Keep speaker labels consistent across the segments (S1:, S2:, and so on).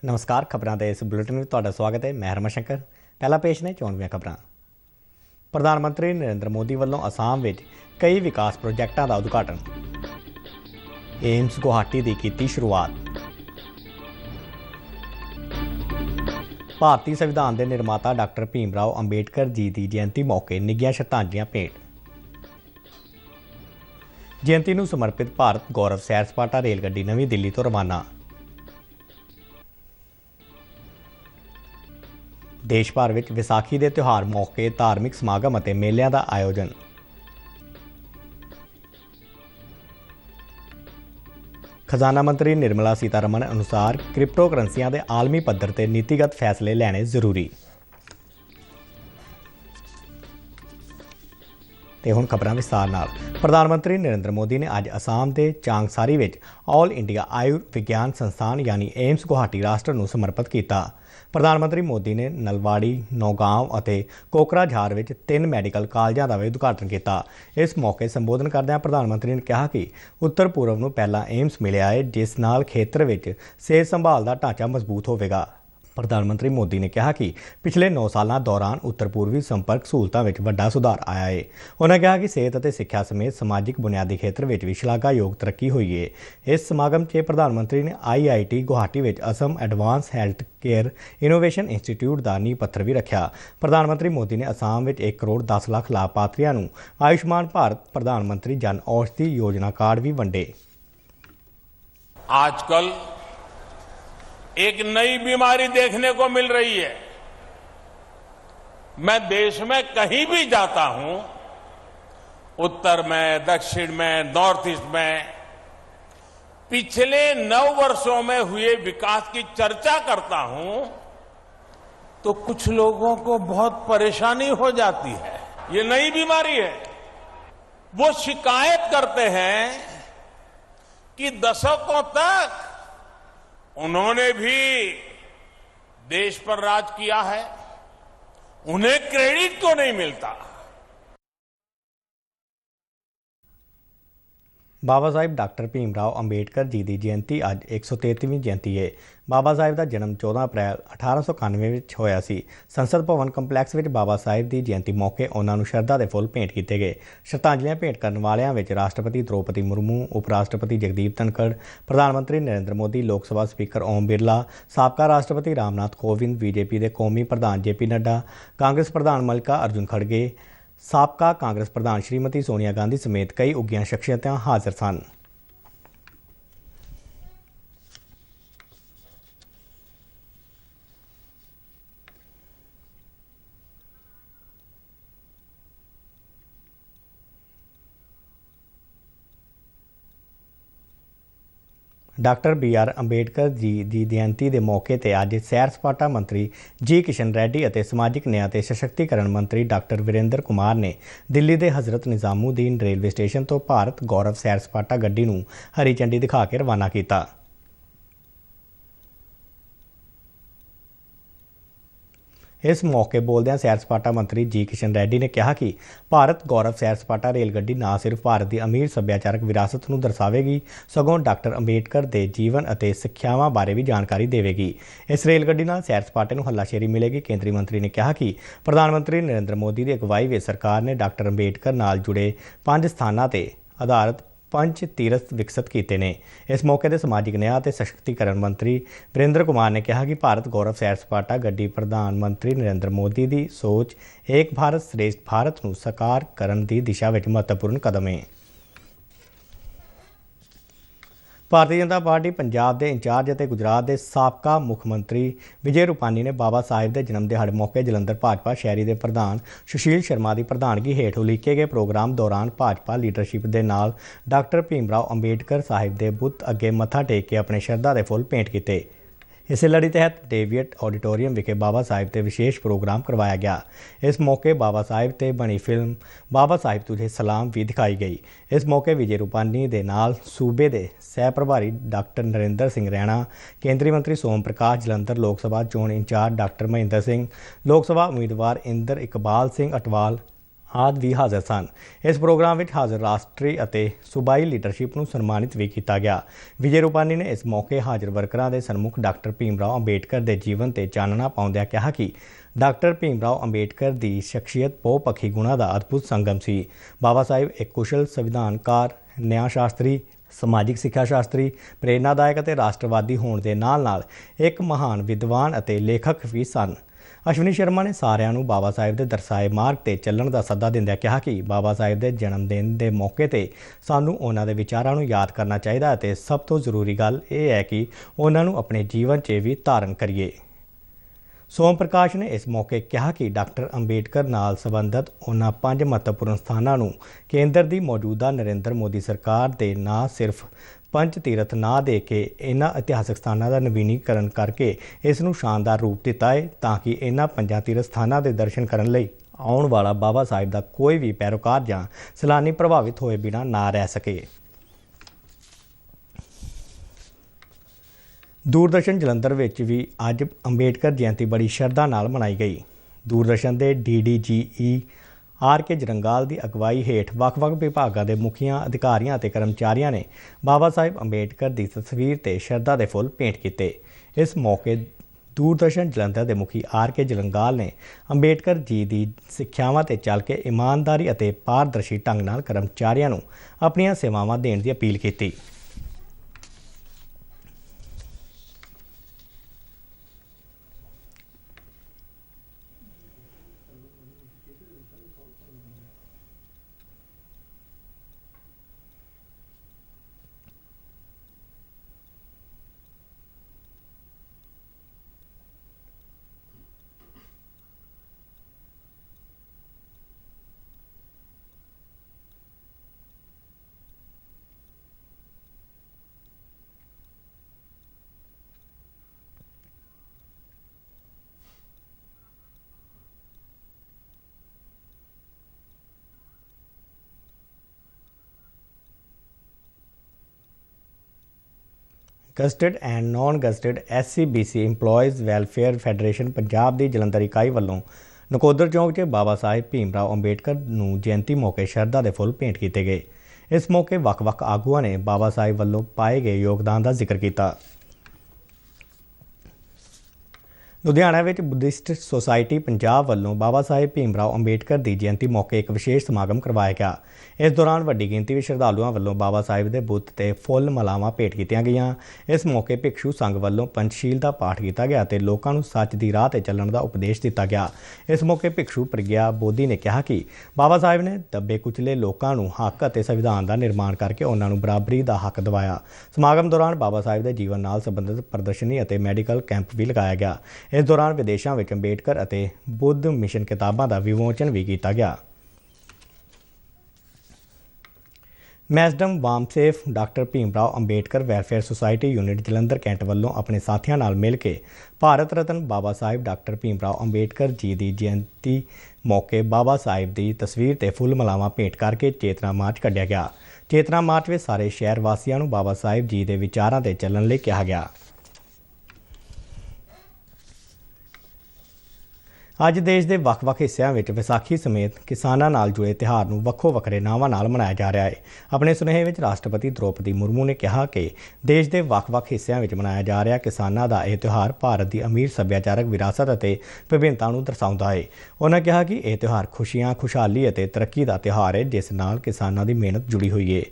S1: नमस्कार। खबरों के इस बुलेटिन में तुहाडा स्वागत है। मैं हरमन शंकर। पहला पेश ने चोणवीं खबरां। प्रधानमंत्री नरेंद्र मोदी वालों आसाम में कई विकास प्रोजेक्टों का उद्घाटन। एम्स गुवाहाटी की की शुरुआत। भारतीय संविधान के निर्माता डॉक्टर भीमराव अंबेडकर जी की जयंती मौके निघियां श्रद्धांजलियां भेंट। जयंती को समर्पित भारत गौरव सैर सपाटा रेलगड्डी नवी दिल्ली तो रवाना। देश भर में विसाखी के त्यौहार मौके धार्मिक समागम और मेलों का आयोजन। खजाना मंत्री निर्मला सीतारमण अनुसार क्रिप्टो करंसियां के आलमी पद्धर ते नीतिगत फैसले लेने जरूरी। ते हुण खबरां विस्तार नाल। प्रधानमंत्री नरेंद्र मोदी ने अज आसाम के चांगसारी में ऑल इंडिया आयुर्विज्ञान संस्थान यानी एम्स गुवाहाटी राष्ट्र को समर्पित किया। प्रधानमंत्री मोदी ने नलवाड़ी, नौगांव और कोकराझार में 3 मैडिकल कालजों का भी उद्घाटन किया। इस मौके संबोधन करदਿਆਂ प्रधानमंत्री ने कहा कि उत्तर पूर्व में पहला एम्स मिलिया है, जिस नाल खेत्र में सेहत संभाल का ढांचा मजबूत होगा। प्रधानमंत्री मोदी ने कहा कि पिछले 9 सालों दौरान उत्तर पूर्वी संपर्क सहूलतों में बड़ा सुधार आया है। उन्होंने कहा कि सेहत और सिक्ख्या समेत समाजिक बुनियादी खेत्र में भी शलाघायोग तरक्की हुई है। इस समागम से प्रधानमंत्री ने IIT गुवाहाटी में Assam advance health care innovation institute का नींह पत्थर भी रखा। प्रधानमंत्री मोदी ने असम में 1 करोड़ 10 लाख लाभार्थियों को आयुष्मान भारत प्रधानमंत्री जन औषधि योजना कार्ड भी वंडे।
S2: आजकल एक नई बीमारी देखने को मिल रही है। मैं देश में कहीं भी जाता हूं, उत्तर में, दक्षिण में, नॉर्थ ईस्ट में, पिछले 9 वर्षों में हुए विकास की चर्चा करता हूं तो कुछ लोगों को बहुत परेशानी हो जाती है। ये नई बीमारी है। वो शिकायत करते हैं कि दशकों तक उन्होंने भी देश पर राज किया है, उन्हें क्रेडिट क्यों नहीं मिलता।
S1: बाबा साहिब डॉक्टर भीमराव अंबेडकर जी की जयंती अज 133वीं जयंती है। बाबा साहिब का जन्म 14 अप्रैल 1891 में होया सी। संसद भवन कंपलैक्स में बाबा साहिब की जयंती मौके उन्होंने श्रद्धा के फुल भेंट किए गए। श्रद्धांजलियां भेंट करने वालों में राष्ट्रपति द्रौपदी मुर्मू, उप राष्ट्रपति जगदीप धनखड़, प्रधानमंत्री नरेंद्र मोदी, लोक सभा स्पीकर ओम बिरला, साबका राष्ट्रपति रामनाथ कोविंद, BJP के कौमी प्रधान JP नड्डा, कांग्रेस प्रधान मल्लिका अर्जुन खड़गे, साबका कांग्रेस प्रधान श्रीमती सोनिया गांधी समेत कई उगियां शख्सियतां हाजिर सन। डॉक्टर BR अंबेडकर जी की जयंती के मौके पर अज सैर सपाटा मंत्री G किशन रेड्डी और समाजिक न्याय ते सशक्तिकरण मंत्री डॉक्टर वीरेंद्र कुमार ने दिल्ली के हज़रत निजामुद्दीन रेलवे स्टेशन तो भारत गौरव सैर सपाटा गड्डी नूं हरी झंडी दिखा के रवाना किया। इस मौके बोलदਿਆਂ सैर सपाटा मंत्री G किशन रेड्डी ने कहा कि भारत गौरव सैर सपाटा रेलगड्डी न सिर्फ भारत की अमीर सभ्याचारक विरासत को दर्शावेगी, सगों डॉक्टर अंबेडकर के जीवन और सिक्ख्यावां बारे भी जानकारी देवेगी। इस रेलगड्डी नाल सैर सपाटे को हल्लाशेरी मिलेगी। केंद्रीय मंत्री ने कहा कि प्रधानमंत्री नरेंद्र मोदी की अगवाई में सरकार ने डॉक्टर अंबेडकर नाल जुड़े 5 स्थानों पर आधारित 5 तीर्थ विकसित किए हैं। इस मौके पर समाजिक न्याय ते सशक्तिकरण मंत्री वीरेंद्र कुमार ने कहा कि भारत गौरव सैर सपाटा गड्डी प्रधानमंत्री नरेंद्र मोदी की सोच एक भारत श्रेष्ठ भारत को साकार करने की दिशा में महत्वपूर्ण कदम है। भारतीय जनता पार्टी पंजाब के इंचार्ज और गुजरात के साबका मुख्यमंत्री विजय रूपानी ने बाबा साहिब के जन्म दिहाड़े मौके जलंधर भाजपा शहरी के प्रधान सुशील शर्मा की प्रधानगी हेठ उलीके गए प्रोग्राम दौरान भाजपा लीडरशिप के नाल डॉक्टर भीमराव अंबेडकर साहिब के बुत अगे मत्था टेक के अपने श्रद्धा के फुल भेंट किए। इस लड़ी तहत डेविएट ऑडिटोरीयम विखे बाबा साहिब ते विशेष प्रोग्राम करवाया गया। इस मौके बाबा साहिब ते बनी फिल्म बाबा साहिब तुझे सलाम भी दिखाई गई। इस मौके विजय रूपानी दे नाल सूबे के सह प्रभारी डॉक्टर नरेंद्र सिंह रैणा, केंद्रीय मंत्री सोम प्रकाश, जलंधर लोक सभा चोण इंचार्ज डॉक्टर महेंद्र सिंह, लोक सभा उम्मीदवार इंदर इकबाल सिंह अटवाल ਆਦਿ ਵੀ ਹਾਜ਼ਰ ਸਨ। ਇਸ ਪ੍ਰੋਗਰਾਮ ਵਿੱਚ ਹਾਜ਼ਰ ਰਾਸ਼ਟਰੀ ਅਤੇ ਸੂਬਾਈ ਲੀਡਰਸ਼ਿਪ ਨੂੰ ਸਨਮਾਨਿਤ ਵੀ ਕੀਤਾ ਗਿਆ। ਵਿਜੇ ਰੂਪਾਨੀ ਨੇ ਇਸ ਮੌਕੇ ਹਾਜ਼ਰ ਵਰਕਰਾਂ ਦੇ ਸਨਮੁਖ ਡਾਕਟਰ ਭੀਮ ਰਾਓ ਅੰਬੇਡਕਰ ਦੇ ਜੀਵਨ ਤੇ ਚਾਨਣਾ ਪਾਉਂਦਿਆਂ ਕਿਹਾ ਕਿ ਡਾਕਟਰ ਭੀਮ ਰਾਓ ਅੰਬੇਡਕਰ ਦੀ ਸ਼ਖਸੀਅਤ ਬਹੁਪੱਖੀ ਗੁਣਾਂ ਦਾ ਅਦਭੁਤ ਸੰਗਮ ਸੀ। ਬਾਬਾ ਸਾਹਿਬ ਇੱਕ ਕੁਸ਼ਲ ਸੰਵਿਧਾਨਕਾਰ, ਨਿਆਂ ਸ਼ਾਸਤਰੀ, ਸਮਾਜਿਕ ਸਿੱਖਿਆ ਸ਼ਾਸਤਰੀ, ਪ੍ਰੇਰਨਾਦਾਇਕ ਅਤੇ ਰਾਸ਼ਟਰਵਾਦੀ ਹੋਣ ਦੇ ਨਾਲ ਇੱਕ ਮਹਾਨ ਵਿਦਵਾਨ ਅਤੇ ਲੇਖਕ ਵੀ ਸਨ। ਅਸ਼ਵਨੀ ਸ਼ਰਮਾ ਨੇ ਸਾਰਿਆਂ ਨੂੰ ਬਾਬਾ ਸਾਹਿਬ ਦੇ ਦਰਸਾਏ ਮਾਰਗ ਤੇ ਚੱਲਣ ਦਾ ਸੱਦਾ ਦਿੰਦਿਆਂ ਕਿਹਾ ਕਿ ਬਾਬਾ ਸਾਹਿਬ ਦੇ ਜਨਮ ਦਿਨ ਦੇ ਮੌਕੇ ਤੇ ਸਾਨੂੰ ਉਹਨਾਂ ਦੇ ਵਿਚਾਰਾਂ ਨੂੰ ਯਾਦ ਕਰਨਾ ਚਾਹੀਦਾ ਅਤੇ ਸਭ ਤੋਂ ਜ਼ਰੂਰੀ ਗੱਲ ਇਹ ਹੈ ਕਿ ਉਹਨਾਂ ਨੂੰ ਆਪਣੇ ਜੀਵਨ 'ਚ ਵੀ ਧਾਰਨ ਕਰੀਏ। ਸੋਮ ਪ੍ਰਕਾਸ਼ ਨੇ ਇਸ ਮੌਕੇ ਕਿਹਾ ਕਿ ਡਾਕਟਰ ਅੰਬੇਡਕਰ ਨਾਲ ਸੰਬੰਧਿਤ ਉਹਨਾਂ 5 ਮਹੱਤਵਪੂਰਨ ਸਥਾਨਾਂ ਨੂੰ ਕੇਂਦਰ ਦੀ ਮੌਜੂਦਾ ਨਰਿੰਦਰ ਮੋਦੀ ਸਰਕਾਰ ਦੇ ਨਾ ਸਿਰਫ ਪੰਜ ਤੀਰਥ ਨਾਂ ਦੇ ਕੇ ਇਹਨਾਂ ਇਤਿਹਾਸਕ ਸਥਾਨਾਂ ਦਾ ਨਵੀਨੀਕਰਨ ਕਰਕੇ ਇਸ ਨੂੰ ਸ਼ਾਨਦਾਰ ਰੂਪ ਦਿੱਤਾ ਹੈ ਤਾਂ ਕਿ ਇਹਨਾਂ 5 ਤੀਰਥ ਸਥਾਨਾਂ ਦੇ ਦਰਸ਼ਨ ਕਰਨ ਲਈ ਆਉਣ ਵਾਲਾ ਬਾਬਾ ਸਾਹਿਬ ਦਾ ਕੋਈ ਵੀ ਪੈਰੋਕਾਰ ਜਾਂ ਸੈਲਾਨੀ ਪ੍ਰਭਾਵਿਤ ਹੋਏ ਬਿਨਾਂ ਨਾ ਰਹਿ ਸਕੇ। ਦੂਰਦਰਸ਼ਨ ਜਲੰਧਰ ਵਿੱਚ ਵੀ ਅੱਜ ਅੰਬੇਡਕਰ ਜਯੰਤੀ ਬੜੀ ਸ਼ਰਧਾ ਨਾਲ ਮਨਾਈ ਗਈ। ਦੂਰਦਰਸ਼ਨ ਦੇ DDGE RK ਜਰੰਗਾਲ ਦੀ ਅਗਵਾਈ ਹੇਠ ਵੱਖ-ਵੱਖ ਵਿਭਾਗਾਂ ਦੇ ਮੁਖੀਆਂ, ਅਧਿਕਾਰੀਆਂ ਅਤੇ ਕਰਮਚਾਰੀਆਂ ਨੇ ਬਾਬਾ ਸਾਹਿਬ ਅੰਬੇਡਕਰ ਦੀ ਤਸਵੀਰ ਤੇ ਸ਼ਰਧਾ ਦੇ ਫੁੱਲ ਭੇਂਟ ਕੀਤੇ। ਇਸ ਮੌਕੇ ਦੂਰਦਰਸ਼ਨ ਜਲੰਧਰ ਦੇ ਮੁਖੀ RK ਜਰੰਗਾਲ ਨੇ ਅੰਬੇਡਕਰ ਜੀ ਦੀ ਸਿੱਖਿਆਵਾਂ ਤੇ ਚੱਲ ਕੇ ਇਮਾਨਦਾਰੀ ਅਤੇ ਪਾਰਦਰਸ਼ੀ ਢੰਗ ਨਾਲ ਕਰਮਚਾਰੀਆਂ ਨੂੰ ਆਪਣੀਆਂ ਸੇਵਾਵਾਂ ਦੇਣ ਦੀ ਅਪੀਲ ਕੀਤੀ। Gazetted and naan gazetted SCBC employees welfare federation Punjab ਦੀ ਜਲੰਧਰ ਇਕਾਈ ਵੱਲੋਂ ਨਕੋਦਰ ਚੌਂਕ 'ਚ ਬਾਬਾ ਸਾਹਿਬ ਭੀਮ ਰਾਓ ਅੰਬੇਡਕਰ ਨੂੰ ਜਯੰਤੀ ਮੌਕੇ ਸ਼ਰਧਾ ਦੇ ਫੁੱਲ ਭੇਂਟ ਕੀਤੇ ਗਏ। ਇਸ ਮੌਕੇ ਵੱਖ-ਵੱਖ ਆਗੂਆਂ ਨੇ ਬਾਬਾ ਸਾਹਿਬ ਵੱਲੋਂ ਪਾਏ ਗਏ ਯੋਗਦਾਨ ਦਾ ਜ਼ਿਕਰ ਕੀਤਾ। ਲੁਧਿਆਣਾ ਵਿੱਚ ਬੁੱਧਿਸਟ ਸੁਸਾਇਟੀ ਪੰਜਾਬ ਵੱਲੋਂ ਬਾਬਾ ਸਾਹਿਬ ਭੀਮ ਰਾਓ ਅੰਬੇਡਕਰ ਦੀ ਜਯੰਤੀ ਮੌਕੇ ਇੱਕ ਵਿਸ਼ੇਸ਼ ਸਮਾਗਮ ਕਰਵਾਇਆ ਗਿਆ। ਇਸ ਦੌਰਾਨ ਵੱਡੀ ਗਿਣਤੀ ਵਿੱਚ ਸ਼ਰਧਾਲੂਆਂ ਵੱਲੋਂ ਬਾਬਾ ਸਾਹਿਬ ਦੇ ਬੁੱਤ ਤੇ ਫੁੱਲ ਮਾਲਾਵਾਂ ਭੇਟ ਕੀਤੀਆਂ ਗਈਆਂ। ਇਸ ਮੌਕੇ ਭਿਕਸ਼ੂ ਸੰਘ ਵੱਲੋਂ ਪੰਚਸ਼ੀਲ ਦਾ ਪਾਠ ਕੀਤਾ ਗਿਆ ਅਤੇ ਲੋਕਾਂ ਨੂੰ ਸੱਚ ਦੀ ਰਾਹ ਤੇ ਚੱਲਣ ਦਾ ਉਪਦੇਸ਼ ਦਿੱਤਾ ਗਿਆ। ਇਸ ਮੌਕੇ ਭਿਕਸ਼ੂ ਪ੍ਰਗਿਆ ਬੋਧੀ ਨੇ ਕਿਹਾ ਕਿ ਬਾਬਾ ਸਾਹਿਬ ਨੇ ਦੱਬੇ ਕੁਚਲੇ ਲੋਕਾਂ ਨੂੰ ਹੱਕ ਅਤੇ ਸੰਵਿਧਾਨ ਦਾ ਨਿਰਮਾਣ ਕਰਕੇ ਉਹਨਾਂ ਨੂੰ ਬਰਾਬਰੀ ਦਾ ਹੱਕ ਦਿਵਾਇਆ। ਸਮਾਗਮ ਦੌਰਾਨ ਬਾਬਾ ਸਾਹਿਬ ਦੇ ਜੀਵਨ ਨਾਲ ਸੰਬੰਧਿਤ ਪ੍ਰਦਰਸ਼ਨੀ ਅਤੇ ਮੈਡੀਕਲ ਕੈਂਪ ਵੀ ਲਗਾਇਆ ਗਿਆ। ਇਸ ਦੌਰਾਨ ਵਿਦੇਸ਼ਾਂ ਵਿੱਚ ਅੰਬੇਡਕਰ ਅਤੇ ਬੁੱਧ ਮਿਸ਼ਨ ਕਿਤਾਬਾਂ ਦਾ ਵਿਮੋਚਨ ਵੀ ਕੀਤਾ ਗਿਆ। ਮੈਸਡਮ ਵਾਮਸੇਫ doctor Bhim Rao Ambedkar welfare society unit Jalandhar cantt ਵੱਲੋਂ ਆਪਣੇ ਸਾਥੀਆਂ ਨਾਲ ਮਿਲ ਕੇ ਭਾਰਤ ਰਤਨ ਬਾਬਾ ਸਾਹਿਬ ਡਾਕਟਰ ਭੀਮ ਰਾਓ ਅੰਬੇਡਕਰ ਜੀ ਦੀ ਜਯੰਤੀ ਮੌਕੇ ਬਾਬਾ ਸਾਹਿਬ ਦੀ ਤਸਵੀਰ ਤੇ ਫੁੱਲ ਮਾਲਾਵਾਂ ਭੇਂਟ ਕਰਕੇ ਚੇਤਨਾ ਮਾਰਚ ਕੱਢਿਆ ਗਿਆ। ਚੇਤਨਾ ਮਾਰਚ ਵਿੱਚ ਸਾਰੇ ਸ਼ਹਿਰ ਵਾਸੀਆਂ ਨੂੰ ਬਾਬਾ ਸਾਹਿਬ ਜੀ ਦੇ ਵਿਚਾਰਾਂ ਤੇ ਚੱਲਣ ਲਈ ਕਿਹਾ ਗਿਆ। ਅੱਜ ਦੇਸ਼ ਦੇ ਵੱਖ-ਵੱਖ ਹਿੱਸਿਆਂ ਵਿੱਚ ਵਿਸਾਖੀ ਸਮੇਤ ਕਿਸਾਨਾਂ ਨਾਲ ਜੁੜੇ ਤਿਉਹਾਰ ਨੂੰ ਵੱਖੋ-ਵੱਖਰੇ ਨਾਵਾਂ ਨਾਲ ਮਨਾਇਆ ਜਾ ਰਿਹਾ ਹੈ। ਆਪਣੇ ਸੁਨੇਹੇ ਵਿੱਚ ਰਾਸ਼ਟਰਪਤੀ ਦ੍ਰੌਪਦੀ ਮੁਰਮੂ ਨੇ ਕਿਹਾ ਕਿ ਦੇਸ਼ ਦੇ ਵੱਖ-ਵੱਖ ਹਿੱਸਿਆਂ ਵਿੱਚ ਮਨਾਇਆ ਜਾ ਰਿਹਾ ਕਿਸਾਨਾਂ ਦਾ ਇਹ ਤਿਉਹਾਰ ਭਾਰਤ ਦੀ ਅਮੀਰ ਸੱਭਿਆਚਾਰਕ ਵਿਰਾਸਤ ਅਤੇ ਵਿਭਿੰਨਤਾ ਨੂੰ ਦਰਸਾਉਂਦਾ ਹੈ। ਉਹਨਾਂ ਕਿਹਾ ਕਿ ਇਹ ਤਿਉਹਾਰ ਖੁਸ਼ੀਆਂ, ਖੁਸ਼ਹਾਲੀ ਅਤੇ ਤਰੱਕੀ ਦਾ ਤਿਉਹਾਰ ਹੈ ਜਿਸ ਨਾਲ ਕਿਸਾਨਾਂ ਦੀ ਮਿਹਨਤ ਜੁੜੀ ਹੋਈ ਹੈ।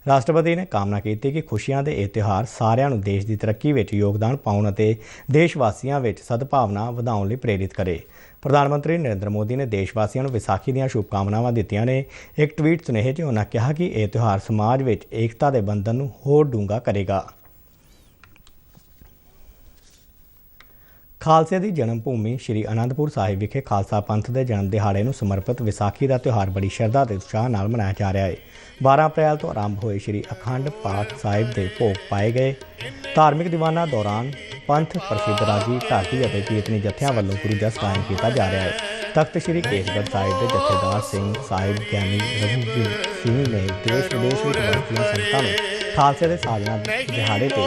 S1: ਰਾਸ਼ਟਰਪਤੀ ਨੇ ਕਾਮਨਾ ਕੀਤੀ ਕਿ ਖੁਸ਼ੀਆਂ ਦੇ ਇਹ ਤਿਉਹਾਰ ਸਾਰਿਆਂ ਨੂੰ ਦੇਸ਼ ਦੀ ਤਰੱਕੀ ਵਿੱਚ ਯੋਗਦਾਨ ਪਾਉਣ ਅਤੇ ਦੇਸ਼ ਵਾਸੀਆਂ ਵਿੱਚ ਸਦਭਾਵਨਾ ਵਧਾਉਣ ਲਈ ਪ੍ਰੇਰਿਤ ਕਰੇ। ਪ੍ਰਧਾਨ ਮੰਤਰੀ ਨਰਿੰਦਰ ਮੋਦੀ ਨੇ ਦੇਸ਼ ਵਾਸੀਆਂ ਨੂੰ ਵਿਸਾਖੀ ਦੀਆਂ ਸ਼ੁਭਕਾਮਨਾਵਾਂ ਦਿੱਤੀਆਂ ਨੇ। ਇੱਕ ਟਵੀਟ ਸੁਨੇਹੇ 'ਚ ਉਹਨਾਂ ਕਿਹਾ ਕਿ ਇਹ ਤਿਉਹਾਰ ਸਮਾਜ ਵਿੱਚ ਏਕਤਾ ਦੇ ਬੰਧਨ ਨੂੰ ਹੋਰ ਡੂੰਘਾ ਕਰੇਗਾ। ਖਾਲਸੇ ਦੀ ਜਨਮ ਭੂਮੀ ਸ਼੍ਰੀ ਅਨੰਦਪੁਰ ਸਾਹਿਬ ਵਿਖੇ ਖਾਲਸਾ ਪੰਥ ਦੇ ਜਨਮ ਦਿਹਾੜੇ ਨੂੰ ਸਮਰਪਿਤ ਵਿਸਾਖੀ ਦਾ ਤਿਉਹਾਰ ਬੜੀ ਸ਼ਰਧਾ ਅਤੇ ਉਤਸ਼ਾਹ ਨਾਲ ਮਨਾਇਆ ਜਾ ਰਿਹਾ ਹੈ। 12 ਅਪ੍ਰੈਲ ਤੋਂ ਆਰੰਭ ਹੋਏ ਸ਼੍ਰੀ ਅਖੰਡ ਪਾਠ ਸਾਹਿਬ ਦੇ ਭੋਗ ਪਾਏ ਗਏ। ਧਾਰਮਿਕ ਦੀਵਾਨਾਂ ਦੌਰਾਨ ਪੰਥ ਪ੍ਰਸਿੱਧ ਰਾਗੀ, ਢਾਡੀ ਅਤੇ ਕੀਰਤਨੀ ਜਥਿਆਂ ਵੱਲੋਂ ਗੁਰੂ ਜਸ ਗਾਇਨ ਕੀਤਾ ਜਾ ਰਿਹਾ ਹੈ। ਤਖਤ ਸ਼੍ਰੀ ਕੇਸਗੜ੍ਹ ਸਾਹਿਬ ਦੇ ਜਥੇਦਾਰ ਸਿੰਘ ਸਾਹਿਬ ਗਿਆਨੀ ਰਘੁਵੀਰ ਸਿੰਘ ਨੇ ਦੇਸ਼ ਵਿਦੇਸ਼ ਵਿੱਚ ਵਸਦੀਆਂ ਸੰਗਤਾਂ ਨੂੰ ਖਾਲਸੇ ਦੇ ਸਾਜਨਾ ਦਿਹਾੜੇ ਤੇ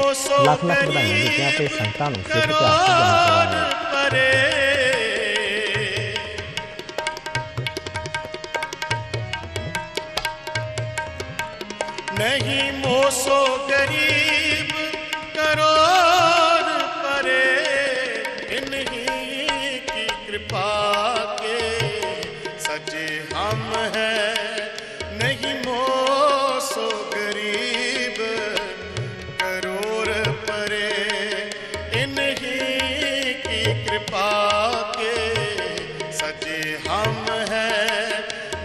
S1: ਲੱਖ ਲੱਖ ਵਧਾਈਆਂ ਦਿੱਤੀਆਂ ਤੇ ਸੰਗਤਾਂ ਨੂੰ ਸਿੱਖ ਇਤਿਹਾਸ ਤੋਂ ਜਾਣੂ ਕਰਵਾਇਆ।
S3: नहीं मोसो गरीब करोड़ परे, इन्हीं की कृपा के सजे हम हैं। नहीं मोसो गरीब करोड़ परे, इन्हीं की कृपा के सजे हम हैं।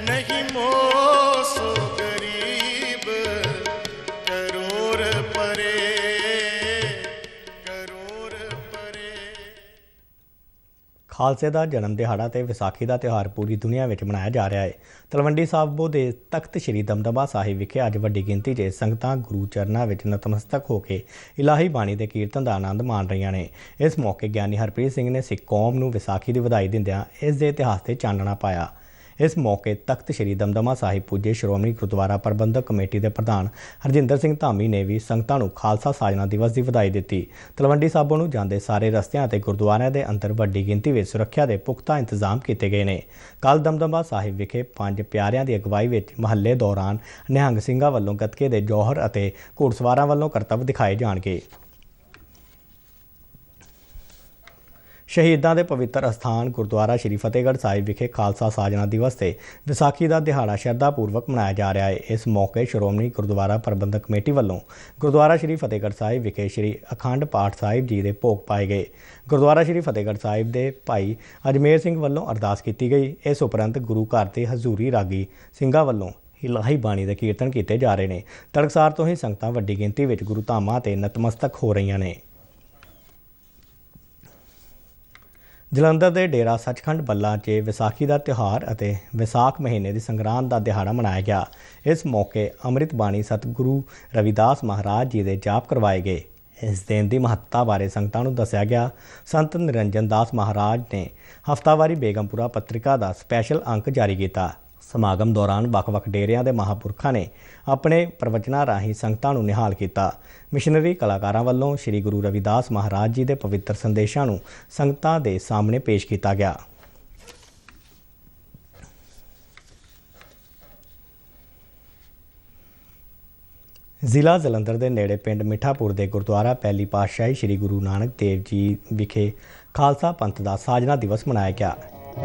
S3: नहीं मोसो गरीब करोड़ परे, करोड़ परे।
S1: ਖਾਲਸੇ ਦਾ ਜਨਮ ਦਿਹਾੜਾ ਤੇ ਵਿਸਾਖੀ ਦਾ ਤਿਉਹਾਰ ਪੂਰੀ ਦੁਨੀਆ ਵਿੱਚ ਮਨਾਇਆ ਜਾ ਰਿਹਾ ਹੈ। ਤਲਵੰਡੀ ਸਾਬੋ ਦੇ ਤਖਤ ਸ੍ਰੀ ਦਮਦਮਾ ਸਾਹਿਬ ਵਿਖੇ ਅੱਜ ਵੱਡੀ ਗਿਣਤੀ 'ਚ ਸੰਗਤਾਂ ਗੁਰੂ ਚਰਨਾਂ ਵਿੱਚ ਨਤਮਸਤਕ ਹੋ ਕੇ ਇਲਾਹੀ ਬਾਣੀ ਦੇ ਕੀਰਤਨ ਦਾ ਆਨੰਦ ਮਾਣ ਰਹੀਆਂ ਨੇ। ਇਸ ਮੌਕੇ ਗਿਆਨੀ ਹਰਪ੍ਰੀਤ ਸਿੰਘ ਨੇ ਸਿੱਖ ਕੌਮ ਨੂੰ ਵਿਸਾਖੀ ਦੀ ਵਧਾਈ ਦਿੰਦਿਆਂ ਇਸ ਦੇ ਇਤਿਹਾਸ ਤੇ ਚਾਨਣਾ ਪਾਇਆ। ਇਸ ਮੌਕੇ ਤਖਤ ਸ੍ਰੀ ਦਮਦਮਾ ਸਾਹਿਬ ਪੁੱਜੇ ਸ਼੍ਰੋਮਣੀ ਗੁਰਦੁਆਰਾ ਪ੍ਰਬੰਧਕ ਕਮੇਟੀ ਦੇ ਪ੍ਰਧਾਨ ਹਰਜਿੰਦਰ ਸਿੰਘ ਧਾਮੀ ਨੇ ਵੀ ਸੰਗਤਾਂ ਨੂੰ ਖਾਲਸਾ ਸਾਜਨਾ ਦਿਵਸ ਦੀ ਵਧਾਈ ਦਿੱਤੀ। ਤਲਵੰਡੀ ਸਾਬੋ ਨੂੰ ਜਾਂਦੇ ਸਾਰੇ ਰਸਤਿਆਂ ਅਤੇ ਗੁਰਦੁਆਰਿਆਂ ਦੇ ਅੰਦਰ ਵੱਡੀ ਗਿਣਤੀ ਵਿੱਚ ਸੁਰੱਖਿਆ ਦੇ ਪੁਖਤਾ ਇੰਤਜ਼ਾਮ ਕੀਤੇ ਗਏ ਨੇ। ਕੱਲ੍ਹ ਦਮਦਮਾ ਸਾਹਿਬ ਵਿਖੇ 5 ਪਿਆਰਿਆਂ ਦੀ ਅਗਵਾਈ ਵਿੱਚ ਮਹੱਲੇ ਦੌਰਾਨ ਨਿਹੰਗ ਸਿੰਘਾਂ ਵੱਲੋਂ ਗੱਤਕੇ ਦੇ ਜੌਹਰ ਅਤੇ ਘੋੜਸਵਾਰਾਂ ਵੱਲੋਂ ਕਰਤੱਵ ਦਿਖਾਏ ਜਾਣਗੇ। ਸ਼ਹੀਦਾਂ ਦੇ ਪਵਿੱਤਰ ਅਸਥਾਨ ਗੁਰਦੁਆਰਾ ਸ਼੍ਰੀ ਫਤਿਹਗੜ੍ਹ ਸਾਹਿਬ ਵਿਖੇ ਖਾਲਸਾ ਸਾਜਨਾ ਦਿਵਸ ਤੇ ਵਿਸਾਖੀ ਦਾ ਦਿਹਾੜਾ ਸ਼ਰਧਾਪੂਰਵਕ ਮਨਾਇਆ ਜਾ ਰਿਹਾ ਹੈ। ਇਸ ਮੌਕੇ ਸ਼੍ਰੋਮਣੀ ਗੁਰਦੁਆਰਾ ਪ੍ਰਬੰਧਕ ਕਮੇਟੀ ਵੱਲੋਂ ਗੁਰਦੁਆਰਾ ਸ਼੍ਰੀ ਫਤਿਹਗੜ੍ਹ ਸਾਹਿਬ ਵਿਖੇ ਸ਼੍ਰੀ ਅਖੰਡ ਪਾਠ ਸਾਹਿਬ ਜੀ ਦੇ ਭੋਗ ਪਾਏ ਗਏ। ਗੁਰਦੁਆਰਾ ਸ਼੍ਰੀ ਫਤਿਹਗੜ੍ਹ ਸਾਹਿਬ ਦੇ ਭਾਈ ਅਜਮੇਰ ਸਿੰਘ ਵੱਲੋਂ ਅਰਦਾਸ ਕੀਤੀ ਗਈ। ਇਸ ਉਪਰੰਤ ਗੁਰੂ ਘਰ ਤੇ ਹਜ਼ੂਰੀ ਰਾਗੀ ਸਿੰਘਾਂ ਵੱਲੋਂ ਇਲਾਹੀ ਬਾਣੀ ਦੇ ਕੀਰਤਨ ਕੀਤੇ ਜਾ ਰਹੇ ਨੇ। ਤੜਕਸਾਰ ਤੋਂ ਹੀ ਸੰਗਤਾਂ ਵੱਡੀ ਗਿਣਤੀ ਵਿੱਚ ਗੁਰੂ ਧਾਮਾਂ ਤੇ ਨਤਮਸਤਕ ਹੋ ਰਹੀਆਂ ਨੇ। ਜਲੰਧਰ ਦੇ ਡੇਰਾ ਸੱਚਖੰਡ ਬੱਲਾ 'ਚ ਵਿਸਾਖੀ ਦਾ ਤਿਉਹਾਰ ਅਤੇ ਵਿਸਾਖ ਮਹੀਨੇ ਦੀ ਸੰਗਰਾਂਦ ਦਾ ਦਿਹਾੜਾ ਮਨਾਇਆ ਗਿਆ। ਇਸ ਮੌਕੇ ਅੰਮ੍ਰਿਤ ਬਾਣੀ ਸਤਿਗੁਰੂ ਰਵਿਦਾਸ ਮਹਾਰਾਜ ਜੀ ਦੇ ਜਾਪ ਕਰਵਾਏ ਗਏ। ਇਸ ਦਿਨ ਦੀ ਮਹੱਤਤਾ ਬਾਰੇ ਸੰਗਤਾਂ ਨੂੰ ਦੱਸਿਆ ਗਿਆ। ਸੰਤ ਨਿਰੰਜਨ ਦਾਸ ਮਹਾਰਾਜ ਨੇ ਹਫ਼ਤਾਵਾਰੀ ਬੇਗਮਪੁਰਾ ਪੱਤਰਿਕਾ ਦਾ ਸਪੈਸ਼ਲ ਅੰਕ ਜਾਰੀ ਕੀਤਾ। ਸਮਾਗਮ ਦੌਰਾਨ ਵੱਖ-ਵੱਖ ਡੇਰਿਆਂ ਦੇ ਮਹਾਂਪੁਰਖਾਂ ਨੇ ਆਪਣੇ ਪ੍ਰਵਚਨਾਂ ਰਾਹੀਂ ਸੰਗਤਾਂ ਨੂੰ ਨਿਹਾਲ ਕੀਤਾ। ਮਿਸ਼ਨਰੀ ਕਲਾਕਾਰਾਂ ਵੱਲੋਂ ਸ੍ਰੀ ਗੁਰੂ ਰਵਿਦਾਸ ਮਹਾਰਾਜ ਜੀ ਦੇ ਪਵਿੱਤਰ ਸੰਦੇਸ਼ਾਂ ਨੂੰ ਸੰਗਤਾਂ ਦੇ ਸਾਹਮਣੇ ਪੇਸ਼ ਕੀਤਾ ਗਿਆ। ਜ਼ਿਲ੍ਹਾ ਜਲੰਧਰ ਦੇ ਨੇੜੇ ਪਿੰਡ ਮਿੱਠਾਪੁਰ ਦੇ ਗੁਰਦੁਆਰਾ ਪਹਿਲੀ ਪਾਤਸ਼ਾਹੀ ਸ੍ਰੀ ਗੁਰੂ ਨਾਨਕ ਦੇਵ ਜੀ ਵਿਖੇ ਖਾਲਸਾ ਪੰਥ ਦਾ ਸਾਜਨਾ ਦਿਵਸ ਮਨਾਇਆ ਗਿਆ।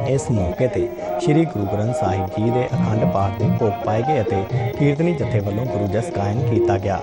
S1: ਇਸ ਮੌਕੇ ਤੇ ਸ੍ਰੀ ਗੁਰੂ ਗ੍ਰੰਥ ਸਾਹਿਬ ਜੀ ਦੇ ਅਖੰਡ ਪਾਠ ਦੇ ਭੋਗ ਪਾਏ ਗਏ ਅਤੇ ਕੀਰਤਨੀ ਜਥੇ ਵੱਲੋਂ ਗੁਰੂ ਜਸ ਗਾਇਨ ਕੀਤਾ ਗਿਆ।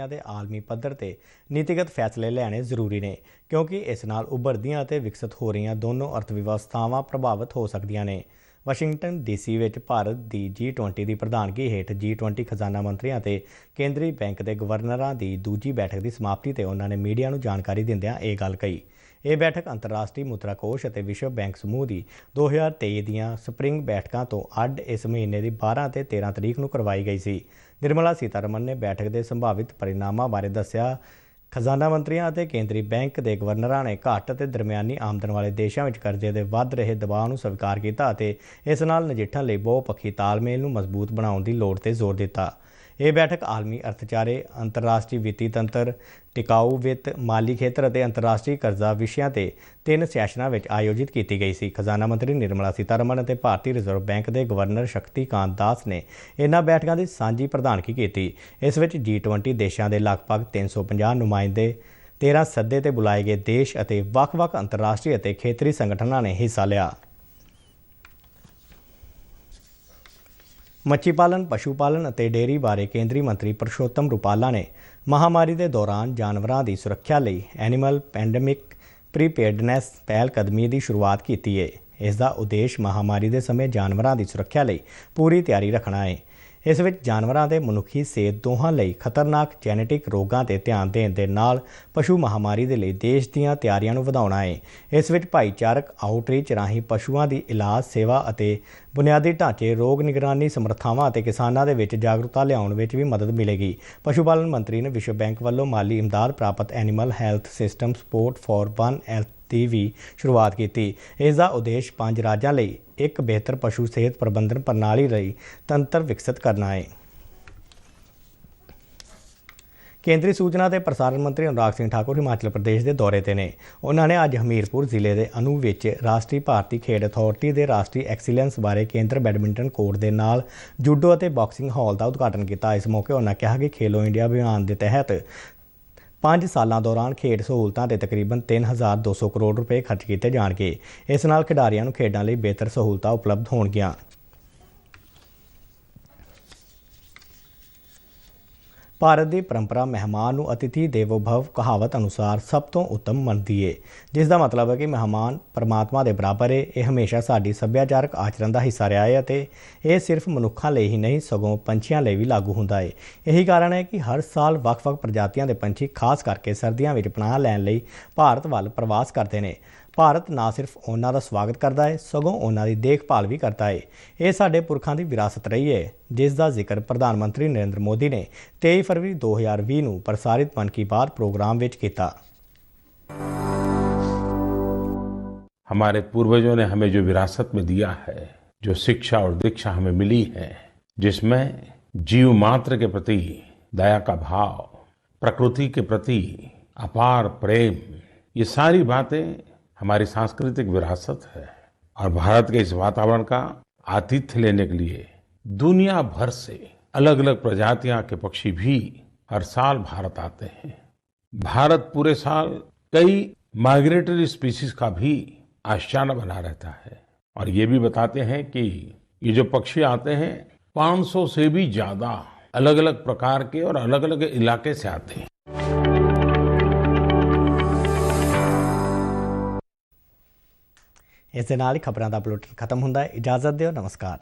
S1: ਦੇ ਆਲਮੀ ਪੱਧਰ ਤੇ ਨੀਤੀਗਤ ਫੈਸਲੇ ਲੈਣੇ ਜ਼ਰੂਰੀ ਨੇ, ਕਿਉਂਕਿ ਇਸ ਨਾਲ ਉੱਭਰਦੀਆਂ ਅਤੇ ਵਿਕਸਿਤ ਹੋ ਰਹੀਆਂ ਦੋਨੋਂ ਅਰਥ ਵਿਵਸਥਾਵਾਂ ਪ੍ਰਭਾਵਿਤ ਹੋ ਸਕਦੀਆਂ ਨੇ। ਵਾਸ਼ਿੰਗਟਨ ਡੀਸੀ ਵਿੱਚ ਭਾਰਤ ਦੀ G20 ਦੀ ਪ੍ਰਧਾਨਗੀ ਹੇਠ G20 ਖਜ਼ਾਨਾ ਮੰਤਰੀਆਂ ਅਤੇ ਕੇਂਦਰੀ ਬੈਂਕ ਦੇ ਗਵਰਨਰਾਂ ਦੀ ਦੂਜੀ ਬੈਠਕ ਦੀ ਸਮਾਪਤੀ ਤੇ ਉਹਨਾਂ ਨੇ ਮੀਡੀਆ ਨੂੰ ਜਾਣਕਾਰੀ ਦਿੰਦਿਆਂ ਇਹ ਗੱਲ ਕਹੀ। ਇਹ ਬੈਠਕ ਅੰਤਰਰਾਸ਼ਟਰੀ ਮੁਦਰਾ ਕੋਸ਼ ਅਤੇ ਵਿਸ਼ਵ ਬੈਂਕ ਸਮੂਹ ਦੀ 2023 ਦੀਆਂ ਸਪਰਿੰਗ ਬੈਠਕਾਂ ਤੋਂ ਅੱਡ ਇਸ ਮਹੀਨੇ ਦੀ 12 ਅਤੇ 13 ਤਰੀਕ ਨੂੰ ਕਰਵਾਈ ਗਈ ਸੀ। ਨਿਰਮਲਾ ਸੀਤਾਰਮਨ ਨੇ ਬੈਠਕ ਦੇ ਸੰਭਾਵਿਤ ਪਰਿਣਾਮਾਂ ਬਾਰੇ ਦੱਸਿਆ। ਖਜ਼ਾਨਾ ਮੰਤਰੀਆਂ ਅਤੇ ਕੇਂਦਰੀ ਬੈਂਕ ਦੇ ਗਵਰਨਰਾਂ ਨੇ ਘੱਟ ਅਤੇ ਦਰਮਿਆਨੀ ਆਮਦਨ ਵਾਲੇ ਦੇਸ਼ਾਂ ਵਿੱਚ ਕਰਜ਼ੇ ਦੇ ਵੱਧ ਰਹੇ ਦਬਾਅ ਨੂੰ ਸਵੀਕਾਰ ਕੀਤਾ ਅਤੇ ਇਸ ਨਾਲ ਨਜਿੱਠਣ ਲਈ ਬਹੁਪੱਖੀ ਤਾਲਮੇਲ ਨੂੰ ਮਜ਼ਬੂਤ ਬਣਾਉਣ ਦੀ ਲੋੜ 'ਤੇ ਜ਼ੋਰ ਦਿੱਤਾ। ਇਹ ਬੈਠਕ ਆਲਮੀ ਅਰਥਚਾਰੇ, ਅੰਤਰਰਾਸ਼ਟਰੀ ਵਿੱਤੀ ਤੰਤਰ, ਟਿਕਾਊ ਵਿੱਤ, ਮਾਲੀ ਖੇਤਰ ਅਤੇ ਅੰਤਰਰਾਸ਼ਟਰੀ ਕਰਜ਼ਾ ਵਿਸ਼ਿਆਂ ਤੇ 3 ਸੈਸ਼ਨਾਂ ਵਿੱਚ ਆਯੋਜਿਤ ਕੀਤੀ ਗਈ ਸੀ। ਖਜ਼ਾਨਾ ਮੰਤਰੀ ਨਿਰਮਲਾ ਸੀਤਾਰਮਨ ਅਤੇ ਭਾਰਤੀ ਰਿਜ਼ਰਵ ਬੈਂਕ ਦੇ ਗਵਰਨਰ ਸ਼ਕਤੀਕਾਂਤ ਦਾਸ ਨੇ ਇਹਨਾਂ ਬੈਠਕਾਂ ਦੀ ਸਾਂਝੀ ਪ੍ਰਧਾਨਗੀ ਕੀਤੀ। ਇਸ ਵਿੱਚ G20 ਦੇਸ਼ਾਂ ਦੇ ਲਗਭਗ 350 ਨੁਮਾਇੰਦੇ, 13 ਸੱਦੇ ਤੇ ਬੁਲਾਏ ਗਏ ਦੇਸ਼ ਅਤੇ ਵੱਖ-ਵੱਖ ਅੰਤਰਰਾਸ਼ਟਰੀ ਅਤੇ ਖੇਤਰੀ ਸੰਗਠਨਾਂ ਨੇ ਹਿੱਸਾ ਲਿਆ। ਮੱਛੀ ਪਾਲਣ, ਪਸ਼ੂ ਪਾਲਣ ਅਤੇ ਡੇਅਰੀ ਬਾਰੇ ਕੇਂਦਰੀ ਮੰਤਰੀ ਪਰਸ਼ੋਤਮ ਰੁਪਾਲਾ ਨੇ ਮਹਾਮਾਰੀ ਦੇ ਦੌਰਾਨ ਜਾਨਵਰਾਂ ਦੀ ਸੁਰੱਖਿਆ ਲਈ ਐਨੀਮਲ ਪੈਂਡੇਮਿਕ ਪ੍ਰੀਪੇਅਰਡਨੈਸ ਪਹਿਲਕਦਮੀ ਦੀ ਸ਼ੁਰੂਆਤ ਕੀਤੀ ਹੈ। ਇਸ ਦਾ ਉਦੇਸ਼ ਮਹਾਮਾਰੀ ਦੇ ਸਮੇਂ ਜਾਨਵਰਾਂ ਦੀ ਸੁਰੱਖਿਆ ਲਈ ਪੂਰੀ ਤਿਆਰੀ ਰੱਖਣਾ ਹੈ। ਇਸ ਵਿੱਚ ਜਾਨਵਰਾਂ ਦੇ ਮਨੁੱਖੀ ਸਿਹਤ ਦੋਹਾਂ ਲਈ ਖਤਰਨਾਕ ਜੈਨੇਟਿਕ ਰੋਗਾਂ ਤੇ ਧਿਆਨ ਦੇਣ ਦੇ ਨਾਲ ਪਸ਼ੂ ਮਹਾਮਾਰੀ ਦੇ ਲਈ ਦੇਸ਼ ਦੀਆਂ ਤਿਆਰੀਆਂ ਨੂੰ ਵਧਾਉਣਾ ਹੈ। ਇਸ ਵਿੱਚ ਭਾਈਚਾਰਕ ਆਊਟਰੀਚ ਰਾਹੀਂ ਪਸ਼ੂਆਂ ਦੀ ਇਲਾਜ ਸੇਵਾ ਅਤੇ ਬੁਨਿਆਦੀ ਢਾਂਚੇ, ਰੋਗ ਨਿਗਰਾਨੀ ਸਮਰੱਥਾਵਾਂ ਅਤੇ ਕਿਸਾਨਾਂ ਦੇ ਵਿੱਚ ਜਾਗਰੂਕਤਾ ਲਿਆਉਣ ਵਿੱਚ ਵੀ ਮਦਦ ਮਿਲੇਗੀ। ਪਸ਼ੂ ਪਾਲਣ ਮੰਤਰੀ ਨੇ ਵਿਸ਼ਵ ਬੈਂਕ ਵੱਲੋਂ ਮਾਲੀ ਇਮਦਾਦ ਪ੍ਰਾਪਤ animal health system support for one health ਦੀ ਵੀ ਸ਼ੁਰੂਆਤ ਕੀਤੀ। ਇਸ ਦਾ ਉਦੇਸ਼ 5 ਰਾਜਾਂ ਲਈ ਇੱਕ ਬਿਹਤਰ ਪਸ਼ੂ ਸਿਹਤ ਪ੍ਰਬੰਧਨ ਪ੍ਰਣਾਲੀ ਲਈ ਤੰਤਰ ਵਿਕਸਿਤ ਕਰਨਾ ਹੈ। ਕੇਂਦਰੀ ਸੂਚਨਾ ਤੇ ਪ੍ਰਸਾਰਣ ਮੰਤਰੀ ਅਨੁਰਾਗ ਸਿੰਘ ਠਾਕੁਰ ਹਿਮਾਚਲ ਪ੍ਰਦੇਸ਼ ਦੇ ਦੌਰੇ ਤੇ ਨੇ। ਉਹਨਾਂ ਨੇ ਅੱਜ ਹਮੀਰਪੁਰ ਜ਼ਿਲ੍ਹੇ ਦੇ ਅਨੂ ਵਿੱਚ ਰਾਸ਼ਟਰੀ ਭਾਰਤੀ ਖੇਡ ਅਥਾਰਟੀ ਦੇ ਰਾਸ਼ਟਰੀ ਐਕਸੀਲੈਂਸ ਬਾਰੇ ਕੇਂਦਰ ਬੈਡਮਿੰਟਨ ਕੋਰਟ ਦੇ ਨਾਲ ਜੂਡੋ ਅਤੇ ਬਾਕਸਿੰਗ ਹਾਲ ਦਾ ਉਦਘਾਟਨ ਕੀਤਾ। ਇਸ ਮੌਕੇ ਉਹਨਾਂ ਕਿਹਾ ਕਿ ਖੇਲੋ ਇੰਡੀਆ ਅਭਿਆਨ ਦੇ ਤਹਿਤ 5 ਸਾਲਾਂ ਦੌਰਾਨ ਖੇਡ ਸਹੂਲਤਾਂ ਤੇ ਤਕਰੀਬਨ 3200 ਕਰੋੜ ਰੁਪਏ ਖਰਚ ਕੀਤੇ ਜਾਣਗੇ। ਇਸ ਨਾਲ ਖਿਡਾਰੀਆਂ ਨੂੰ ਖੇਡਾਂ ਲਈ ਬਿਹਤਰ ਸਹੂਲਤਾਂ ਉਪਲਬਧ ਹੋਣਗੀਆਂ। ਭਾਰਤ ਦੀ ਪਰੰਪਰਾ ਮਹਿਮਾਨ ਨੂੰ ਅਤਿਥੀ ਦੇਵੋ ਭਵ ਕਹਾਵਤ ਅਨੁਸਾਰ ਸਭ ਤੋਂ ਉੱਤਮ ਮੰਨਦੀ ਹੈ, ਜਿਸ ਦਾ ਮਤਲਬ ਹੈ ਕਿ ਮਹਿਮਾਨ ਪਰਮਾਤਮਾ ਦੇ ਬਰਾਬਰ ਹੈ। ਇਹ ਹਮੇਸ਼ਾ ਸਾਡੀ ਸੱਭਿਆਚਾਰਕ ਆਚਰਣ ਦਾ ਹਿੱਸਾ ਰਿਹਾ ਹੈ ਅਤੇ ਇਹ ਸਿਰਫ ਮਨੁੱਖਾਂ ਲਈ ਹੀ ਨਹੀਂ ਸਗੋਂ ਪੰਛੀਆਂ ਲਈ ਵੀ ਲਾਗੂ ਹੁੰਦਾ ਹੈ। ਇਹੀ ਕਾਰਨ ਹੈ ਕਿ ਹਰ ਸਾਲ ਵੱਖ-ਵੱਖ ਪ੍ਰਜਾਤੀਆਂ ਦੇ ਪੰਛੀ ਖਾਸ ਕਰਕੇ ਸਰਦੀਆਂ ਵਿੱਚ ਪਨਾਹ ਲੈਣ ਲਈ ਭਾਰਤ ਵੱਲ ਪ੍ਰਵਾਸ ਕਰਦੇ ਨੇ। ਭਾਰਤ ਨਾ ਸਿਰਫ ਉਹਨਾਂ ਦਾ ਸਵਾਗਤ ਕਰਦਾ ਹੈ ਸਗੋਂ ਉਹਨਾਂ ਦੀ ਦੇਖਭਾਲ ਵੀ ਕਰਦਾ ਹੈ। ਇਹ ਸਾਡੇ ਪੁਰਖਾਂ ਦੀ ਵਿਰਾਸਤ ਰਹੀ ਹੈ, ਜਿਸ ਦਾ ਜ਼ਿਕਰ ਪ੍ਰਧਾਨ ਮੰਤਰੀ ਨਰਿੰਦਰ ਮੋਦੀ ਨੇ 23 ਫਰਵਰੀ 2020 ਨੂੰ ਪ੍ਰਸਾਰਿਤ ਮਨ ਕੀ ਬਾत प्रोग्राम ਵਿੱਚ ਕੀਤਾ।
S4: हमारे पूर्वजों ने हमें जो विरासत में दिया है, जो शिक्षा और दीक्षा हमें मिली है, जिसमें जीव मात्र के प्रति दया का भाव, प्रकृति के प्रति अपार प्रेम, ये सारी बातें हमारी सांस्कृतिक विरासत है। और भारत के इस वातावरण का आतिथ्य लेने के लिए दुनिया भर से अलग अलग प्रजातियां के पक्षी भी हर साल भारत आते हैं। भारत पूरे साल कई माइग्रेटरी स्पीसीज का भी आशियाना बना रहता है और ये भी बताते हैं कि ये जो पक्षी आते हैं 500 से भी ज्यादा अलग अलग प्रकार के और अलग अलग इलाके से आते हैं।
S1: ਇਸ ਦੇ ਨਾਲ ਹੀ ਖਬਰਾਂ ਦਾ ਬੁਲੇਟਿਨ ਖਤਮ ਹੁੰਦਾ ਹੈ। ਇਜਾਜ਼ਤ ਦਿਓ। ਨਮਸਕਾਰ।